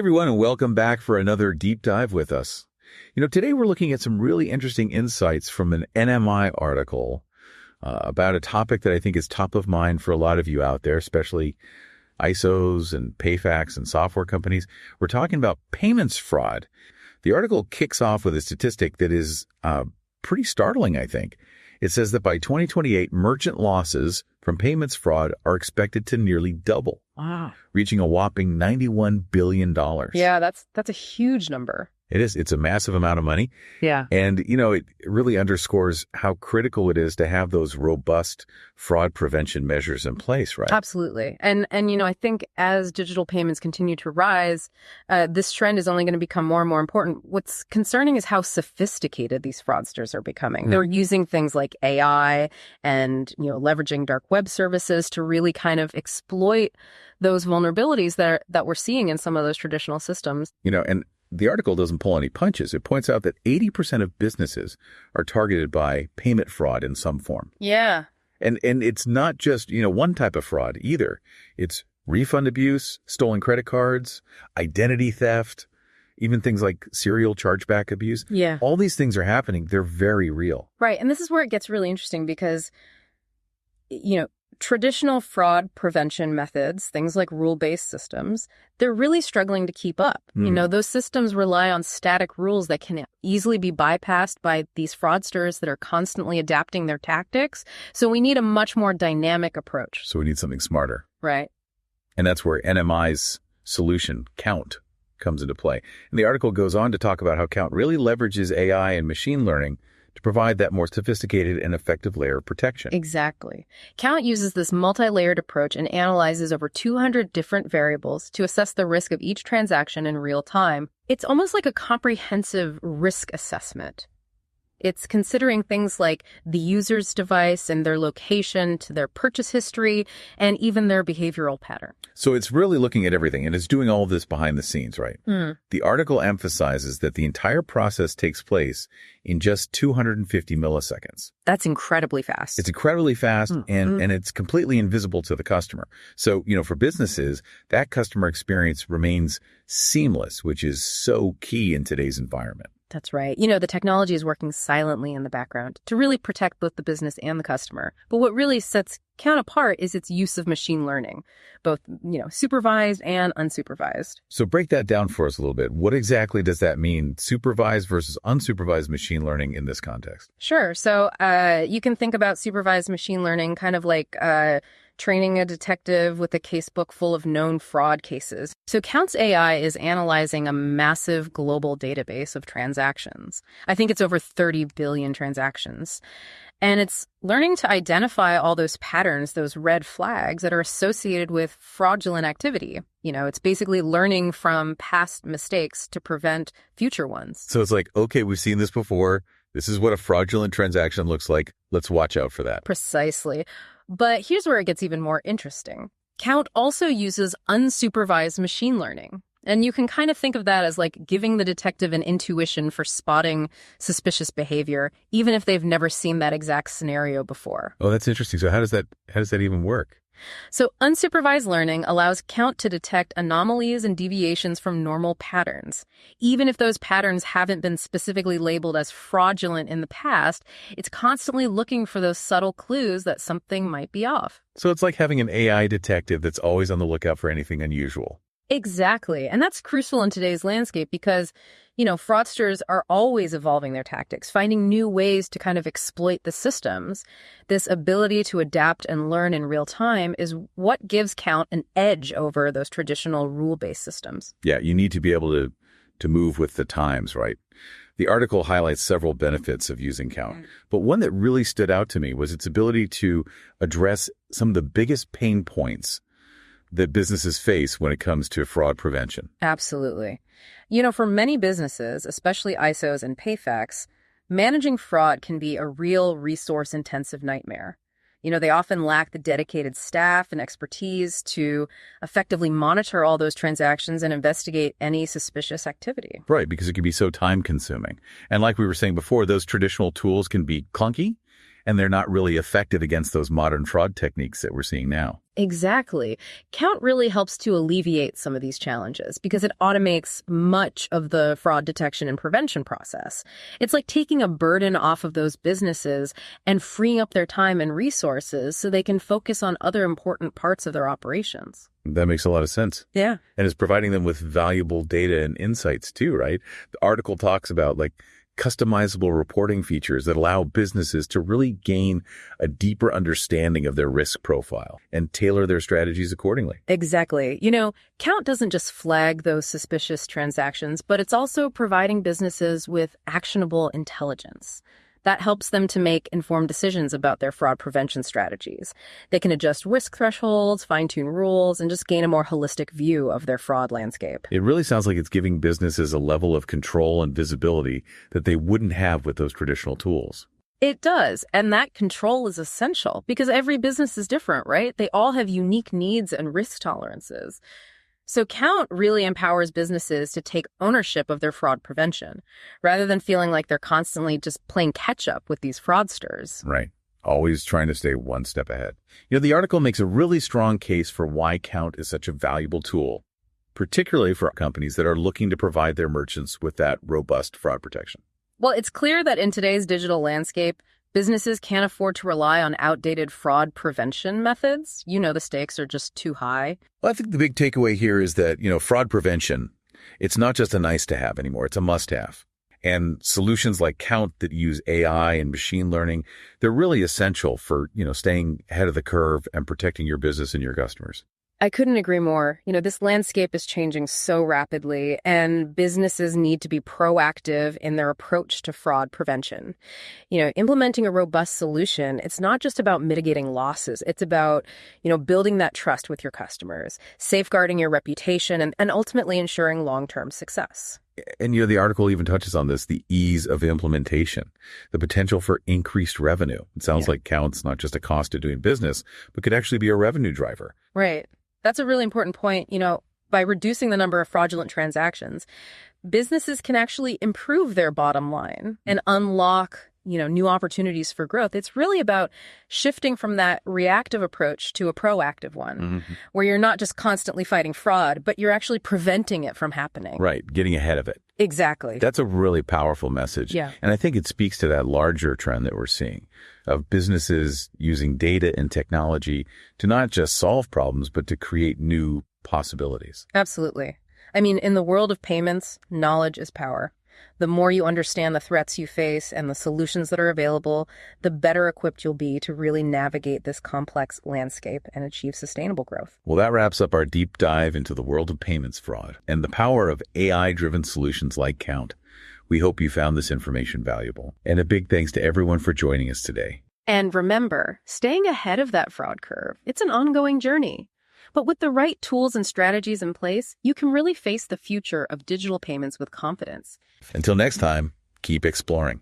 everyone, and welcome back for another deep dive with us. Today we're looking at some really interesting insights from an NMI article about a topic that I think is top of mind for a lot of you out there, especially ISOs and PayFacs and software companies. We're talking about payments fraud. The article kicks off with a statistic that is pretty startling, I think. It says that by 2028, merchant losses from payments fraud are expected to nearly double. Wow. Reaching a whopping $91 billion. Yeah, that's a huge number. It is. It's a massive amount of money. Yeah. And, it really underscores how critical it is to have those robust fraud prevention measures in place, right? Absolutely. And I think as digital payments continue to rise, this trend is only going to become more and more important. What's concerning is how sophisticated these fraudsters are becoming. They're using things like AI and, leveraging dark web services to really kind of exploit those vulnerabilities that we're seeing in some of those traditional systems. And the article doesn't pull any punches. It points out that 80% of businesses are targeted by payment fraud in some form. Yeah. And it's not just, one type of fraud either. It's refund abuse, stolen credit cards, identity theft, even things like serial chargeback abuse. Yeah. All these things are happening. They're very real. Right. And this is where it gets really interesting because, traditional fraud prevention methods, things like rule-based systems, they're really struggling to keep up. Those systems rely on static rules that can easily be bypassed by these fraudsters that are constantly adapting their tactics. So we need a much more dynamic approach. So we need something smarter. Right. And that's where NMI's solution, Kount, comes into play. And the article goes on to talk about how Kount really leverages AI and machine learning to provide that more sophisticated and effective layer of protection. Exactly. Kount uses this multi-layered approach and analyzes over 200 different variables to assess the risk of each transaction in real time. It's almost like a comprehensive risk assessment. It's considering things like the user's device and their location to their purchase history and even their behavioral pattern. So it's really looking at everything, and it's doing all of this behind the scenes, right? The article emphasizes that the entire process takes place in just 250 milliseconds. That's incredibly fast. It's incredibly fast, and it's completely invisible to the customer. So, for businesses, that customer experience remains seamless, which is so key in today's environment. That's right. The technology is working silently in the background to really protect both the business and the customer. But what really sets Kount apart is its use of machine learning, both, supervised and unsupervised. So break that down for us a little bit. What exactly does that mean, supervised versus unsupervised machine learning in this context? Sure. So you can think about supervised machine learning kind of like training a detective with a casebook full of known fraud cases. So Kount's AI is analyzing a massive global database of transactions. I think it's over 30 billion transactions. And it's learning to identify all those patterns, those red flags that are associated with fraudulent activity. It's basically learning from past mistakes to prevent future ones. So it's like, okay, we've seen this before. This is what a fraudulent transaction looks like. Let's watch out for that. Precisely. But here's where it gets even more interesting. Kount also uses unsupervised machine learning. And you can kind of think of that as like giving the detective an intuition for spotting suspicious behavior, even if they've never seen that exact scenario before. Oh, that's interesting. So how does that even work? So unsupervised learning allows Kount to detect anomalies and deviations from normal patterns. Even if those patterns haven't been specifically labeled as fraudulent in the past, it's constantly looking for those subtle clues that something might be off. So it's like having an AI detective that's always on the lookout for anything unusual. Exactly. And that's crucial in today's landscape because, fraudsters are always evolving their tactics, finding new ways to kind of exploit the systems. This ability to adapt and learn in real time is what gives Kount an edge over those traditional rule-based systems. Yeah, you need to be able to move with the times, right? The article highlights several benefits of using Kount, but one that really stood out to me was its ability to address some of the biggest pain points that businesses face when it comes to fraud prevention. Absolutely. For many businesses, especially ISOs and PayFacs, managing fraud can be a real resource-intensive nightmare. They often lack the dedicated staff and expertise to effectively monitor all those transactions and investigate any suspicious activity. Right, because it can be so time-consuming. And like we were saying before, those traditional tools can be clunky And they're not really effective against those modern fraud techniques that we're seeing now. Exactly. Kount really helps to alleviate some of these challenges because it automates much of the fraud detection and prevention process. It's like taking a burden off of those businesses and freeing up their time and resources so they can focus on other important parts of their operations. That makes a lot of sense. Yeah. And it's providing them with valuable data and insights too, right? The article talks about customizable reporting features that allow businesses to really gain a deeper understanding of their risk profile and tailor their strategies accordingly. Exactly. Kount doesn't just flag those suspicious transactions, but it's also providing businesses with actionable intelligence. That helps them to make informed decisions about their fraud prevention strategies. They can adjust risk thresholds, fine-tune rules, and just gain a more holistic view of their fraud landscape. It really sounds like it's giving businesses a level of control and visibility that they wouldn't have with those traditional tools. It does. And that control is essential because every business is different, right? They all have unique needs and risk tolerances. So Kount really empowers businesses to take ownership of their fraud prevention rather than feeling like they're constantly just playing catch up with these fraudsters. Right. Always trying to stay one step ahead. The article makes a really strong case for why Kount is such a valuable tool, particularly for companies that are looking to provide their merchants with that robust fraud protection. Well, it's clear that in today's digital landscape, businesses can't afford to rely on outdated fraud prevention methods. The stakes are just too high. Well, I think the big takeaway here is that, fraud prevention, it's not just a nice to have anymore. It's a must have. And solutions like Kount that use AI and machine learning, they're really essential for, staying ahead of the curve and protecting your business and your customers. I couldn't agree more. This landscape is changing so rapidly, and businesses need to be proactive in their approach to fraud prevention. Implementing a robust solution, it's not just about mitigating losses. It's about, building that trust with your customers, safeguarding your reputation, and ultimately ensuring long-term success. And, the article even touches on this, the ease of implementation, the potential for increased revenue. It sounds like Kount's not just a cost of doing business, but could actually be a revenue driver. Right. That's a really important point. By reducing the number of fraudulent transactions, businesses can actually improve their bottom line and unlock, new opportunities for growth. It's really about shifting from that reactive approach to a proactive one, where you're not just constantly fighting fraud, but you're actually preventing it from happening. Right. Getting ahead of it. Exactly. That's a really powerful message. Yeah. And I think it speaks to that larger trend that we're seeing of businesses using data and technology to not just solve problems, but to create new possibilities. Absolutely. In the world of payments, knowledge is power. The more you understand the threats you face and the solutions that are available, the better equipped you'll be to really navigate this complex landscape and achieve sustainable growth. Well, that wraps up our deep dive into the world of payments fraud and the power of AI-driven solutions like Kount. We hope you found this information valuable. And a big thanks to everyone for joining us today. And remember, staying ahead of that fraud curve, it's an ongoing journey. But with the right tools and strategies in place, you can really face the future of digital payments with confidence. Until next time, keep exploring.